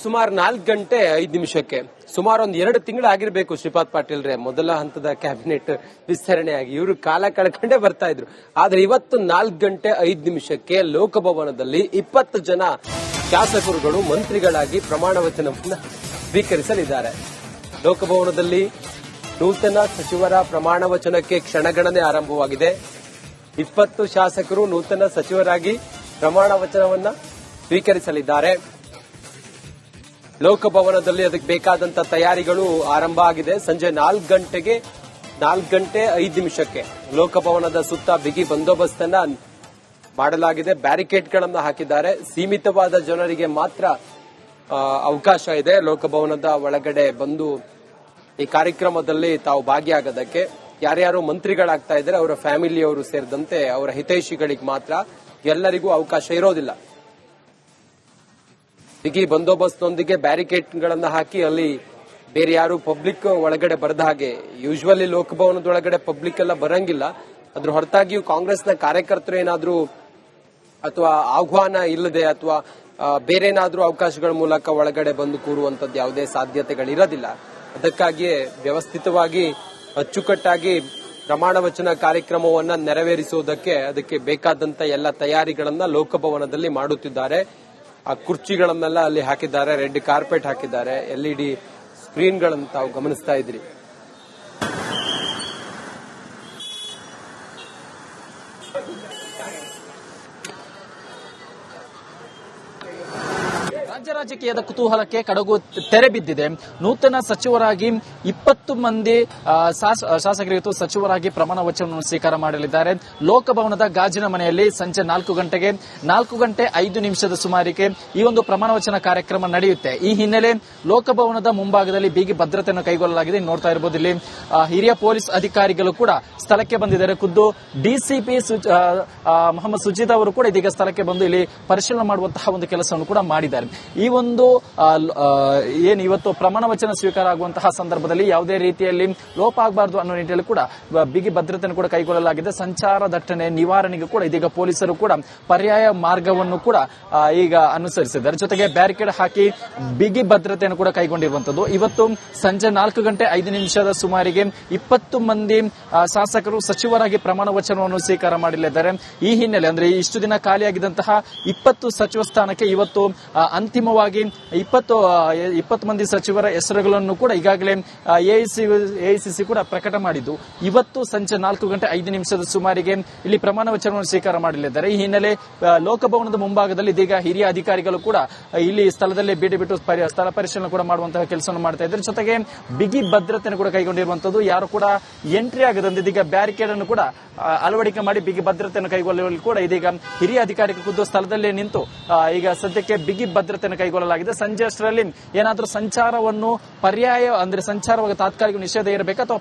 ಸುಮಾರು 4:05 ಸುಮಾರು ಒಂದು 2 ತಿಂಗಳು ಆಗಿರ್ಬೇಕು ಶ್ರೀಪಾದ್ ಪಾಟೀಲ್ ರೇ ಮೊದಲ ಹಂತದ ಕ್ಯಾಬಿನೆಟ್ ವಿಸ್ತರಣೆಯಾಗಿ. ಇವರು ಕಾಲ ಕಳ್ಕೊಂಡೇ ಬರ್ತಾ ಇದ್ರು. ಆದ್ರೆ ಇವತ್ತು 4:05 ಲೋಕಭವನದಲ್ಲಿ 20 ಜನ ಶಾಸಕರುಗಳು ಮಂತ್ರಿಗಳಾಗಿ ಪ್ರಮಾಣ ವಚನವನ್ನು ಸ್ವೀಕರಿಸಲಿದ್ದಾರೆ. ಲೋಕಭವನದಲ್ಲಿ ನೂತನ ಸಚಿವರ ಪ್ರಮಾಣ ವಚನಕ್ಕೆ ಕ್ಷಣಗಣನೆ ಆರಂಭವಾಗಿದೆ. 20 ಶಾಸಕರು ನೂತನ ಸಚಿವರಾಗಿ ಪ್ರಮಾಣ ವಚನವನ್ನ ಸ್ವೀಕರಿಸಲಿದ್ದಾರೆ. ಲೋಕಭವನದಲ್ಲಿ ಅದಕ್ಕೆ ಬೇಕಾದಂತ ತಯಾರಿಗಳು ಆರಂಭ ಆಗಿದೆ. ಸಂಜೆ 4:05 ಲೋಕಭವನದ ಸುತ್ತ ಬಿಗಿ ಬಂದೋಬಸ್ತ್ ಅನ್ನ ಮಾಡಲಾಗಿದೆ. ಬ್ಯಾರಿಕೇಡ್ಗಳನ್ನು ಹಾಕಿದ್ದಾರೆ. ಸೀಮಿತವಾದ ಜನರಿಗೆ ಮಾತ್ರ ಅವಕಾಶ ಇದೆ ಲೋಕಭವನದ ಒಳಗಡೆ ಬಂದು ಈ ಕಾರ್ಯಕ್ರಮದಲ್ಲಿ ತಾವು ಭಾಗಿಯಾಗೋದಕ್ಕೆ. ಯಾರ್ಯಾರು ಮಂತ್ರಿಗಳಾಗ್ತಾ ಇದ್ದಾರೆ ಅವರ ಫ್ಯಾಮಿಲಿಯವರು ಸೇರಿದಂತೆ ಅವರ ಹಿತೈಷಿಗಳಿಗೆ ಮಾತ್ರ, ಎಲ್ಲರಿಗೂ ಅವಕಾಶ ಇರೋದಿಲ್ಲ. ಬಿಗಿ ಬಂದೋಬಸ್ತ್ನೊಂದಿಗೆ ಬ್ಯಾರಿಕೇಡ್ಗಳನ್ನು ಹಾಕಿ ಅಲ್ಲಿ ಬೇರೆ ಯಾರು ಪಬ್ಲಿಕ್ ಒಳಗಡೆ ಬರದ ಹಾಗೆ. ಯೂಶುವಲಿ ಲೋಕಭವನದೊಳಗಡೆ ಪಬ್ಲಿಕ್ ಎಲ್ಲ ಬರಂಗಿಲ್ಲ. ಅದ್ರ ಹೊರತಾಗಿಯೂ ಕಾಂಗ್ರೆಸ್ನ ಕಾರ್ಯಕರ್ತರು ಏನಾದ್ರೂ ಅಥವಾ ಆಹ್ವಾನ ಇಲ್ಲದೆ ಅಥವಾ ಬೇರೆ ಏನಾದ್ರೂ ಅವಕಾಶಗಳ ಮೂಲಕ ಒಳಗಡೆ ಬಂದು ಕೂರುವಂತದ್ದು ಯಾವುದೇ ಸಾಧ್ಯತೆಗಳಿರೋದಿಲ್ಲ. ಅದಕ್ಕಾಗಿಯೇ ವ್ಯವಸ್ಥಿತವಾಗಿ ಅಚ್ಚುಕಟ್ಟಾಗಿ ಪ್ರಮಾಣ ವಚನ ಕಾರ್ಯಕ್ರಮವನ್ನ ನೆರವೇರಿಸುವುದಕ್ಕೆ ಅದಕ್ಕೆ ಬೇಕಾದಂತ ಎಲ್ಲ ತಯಾರಿಗಳನ್ನ ಲೋಕಭವನದಲ್ಲಿ ಮಾಡುತ್ತಿದ್ದಾರೆ. ಆ ಕುರ್ಚಿಗಳನ್ನೆಲ್ಲ ಅಲ್ಲಿ ಹಾಕಿದ್ದಾರೆ, ರೆಡ್ ಕಾರ್ಪೆಟ್ ಹಾಕಿದ್ದಾರೆ, LED ಸ್ಕ್ರೀನ್ಗಳನ್ನು ತಾವು ಗಮನಿಸ್ತಾ ಇದ್ರಿ. ರಾಜ್ಯ ರಾಜಕೀಯದ ಕುತೂಹಲಕ್ಕೆ ಕಡಗು ತೆರೆ ಬಿದ್ದಿದೆ. ನೂತನ ಸಚಿವರಾಗಿ 20 ಮಂದಿ ಶಾಸಕರಿಗೂ ಸಚಿವರಾಗಿ ಪ್ರಮಾಣ ವಚನವನ್ನು ಸ್ವೀಕಾರ ಮಾಡಲಿದ್ದಾರೆ. ಲೋಕಭವನದ ಗಾಜಿನ ಮನೆಯಲ್ಲಿ ಸಂಜೆ 4:05 ಸುಮಾರಿಗೆ ಈ ಒಂದು ಪ್ರಮಾಣ ವಚನ ಕಾರ್ಯಕ್ರಮ ನಡೆಯುತ್ತೆ. ಈ ಹಿನ್ನೆಲೆ ಲೋಕಭವನದ ಮುಂಭಾಗದಲ್ಲಿ ಬಿಗಿ ಭದ್ರತೆಯನ್ನು ಕೈಗೊಳ್ಳಲಾಗಿದೆ. ನೋಡ್ತಾ ಇರಬಹುದು, ಇಲ್ಲಿ ಹಿರಿಯ ಪೊಲೀಸ್ ಅಧಿಕಾರಿಗಳು ಕೂಡ ಸ್ಥಳಕ್ಕೆ ಬಂದಿದ್ದಾರೆ. ಖುದ್ದು ಡಿಸಿಪಿ ಮೊಹಮ್ಮದ್ ಸುಜೀದ್ ಅವರು ಕೂಡ ಇದೀಗ ಸ್ಥಳಕ್ಕೆ ಬಂದು ಇಲ್ಲಿ ಪರಿಶೀಲನೆ ಮಾಡುವಂತಹ ಒಂದು ಕೆಲಸವನ್ನು ಕೂಡ ಮಾಡಿದ್ದಾರೆ. ಈ ಒಂದು ಇವತ್ತು ಪ್ರಮಾಣ ವಚನ ಸ್ವೀಕಾರ ಆಗುವಂತಹ ಸಂದರ್ಭದಲ್ಲಿ ಯಾವುದೇ ರೀತಿಯಲ್ಲಿ ಲೋಪ ಆಗಬಾರದು ಅನ್ನೋ ನಿಟ್ಟಿನಲ್ಲಿ ಕೂಡ ಬಿಗಿ ಭದ್ರತೆಯನ್ನು ಕೂಡ ಕೈಗೊಳ್ಳಲಾಗಿದೆ. ಸಂಚಾರ ದಟ್ಟಣೆ ನಿವಾರಣೆಗೆ ಕೂಡ ಇದೀಗ ಪೊಲೀಸರು ಕೂಡ ಪರ್ಯಾಯ ಮಾರ್ಗವನ್ನು ಕೂಡ ಈಗ ಅನುಸರಿಸಿದ್ದಾರೆ. ಜೊತೆಗೆ ಬ್ಯಾರಿಕೇಡ್ ಹಾಕಿ ಬಿಗಿ ಭದ್ರತೆಯನ್ನು ಕೂಡ ಕೈಗೊಂಡಿರುವಂತದ್ದು. ಇವತ್ತು ಸಂಜೆ 4:05 ಸುಮಾರಿಗೆ 20 ಮಂದಿ ಶಾಸಕರು ಸಚಿವರಾಗಿ ಪ್ರಮಾಣ ವಚನವನ್ನು ಸ್ವೀಕಾರ ಮಾಡಲಿದ್ದಾರೆ. ಈ ಹಿನ್ನೆಲೆ ಅಂದ್ರೆ ಇಷ್ಟು ದಿನ ಖಾಲಿಯಾಗಿದ್ದಂತಹ 20 ಸಚಿವ ಸ್ಥಾನಕ್ಕೆ ಇವತ್ತು ಅಂತಿಮವಾಗಿ 20 ಮಂದಿ ಸಚಿವರ ಹೆಸರುಗಳನ್ನು ಕೂಡ ಈಗಾಗಲೇ ಎಐಸಿಸಿ ಕೂಡ ಪ್ರಕಟ ಮಾಡಿದ್ದು, ಇವತ್ತು ಸಂಜೆ 4:05 ಸುಮಾರಿಗೆ ಇಲ್ಲಿ ಪ್ರಮಾಣ ವಚನವನ್ನು ಸ್ವೀಕಾರ ಮಾಡಲಿದ್ದಾರೆ. ಈ ಹಿನ್ನೆಲೆ ಲೋಕಭವನದ ಮುಂಭಾಗದಲ್ಲಿ ಇದೀಗ ಹಿರಿಯ ಅಧಿಕಾರಿಗಳು ಕೂಡ ಇಲ್ಲಿ ಸ್ಥಳದಲ್ಲಿ ಭೇಟಿ ಬಿಟ್ಟು ಸ್ಥಳ ಪರಿಶೀಲನೆ ಕೂಡ ಮಾಡುವಂತಹ ಕೆಲಸವನ್ನು ಮಾಡ್ತಾ ಇದ್ದಾರೆ. ಜೊತೆಗೆ ಬಿಗಿ ಭದ್ರತೆಯನ್ನು ಕೂಡ ಕೈಗೊಂಡಿರುವಂತದ್ದು. ಯಾರು ಕೂಡ ಎಂಟ್ರಿ ಆಗದಂತೆ ಇದೀಗ ಬ್ಯಾರಿಕೇಡ್ ಅನ್ನು ಕೂಡ ಅಳವಡಿಕೆ ಮಾಡಿ ಬಿಗಿ ಭದ್ರತೆಯನ್ನು ಕೈಗೊಳ್ಳಲು ಕೂಡ ಇದೀಗ ಹಿರಿಯ ಅಧಿಕಾರಿಗಳು ಖುದ್ದು ಸ್ಥಳದಲ್ಲೇ ನಿಂತು ಈಗ ಸದ್ಯಕ್ಕೆ ಬಿಗಿ ಭದ್ರತೆಯನ್ನು ಕೈಗೊಳ್ಳಲಾಗಿದೆ. ಸಂಜೆ ಅಷ್ಟರಲ್ಲಿ ಏನಾದರೂ ಸಂಚಾರವನ್ನು ಪರ್ಯಾಯ ಅಂದ್ರೆ ಸಂಚಾರವಾಗಿ ತಾತ್ಕಾಲಿಕ ನಿಷೇಧ ಇರಬೇಕು ಅಥವಾ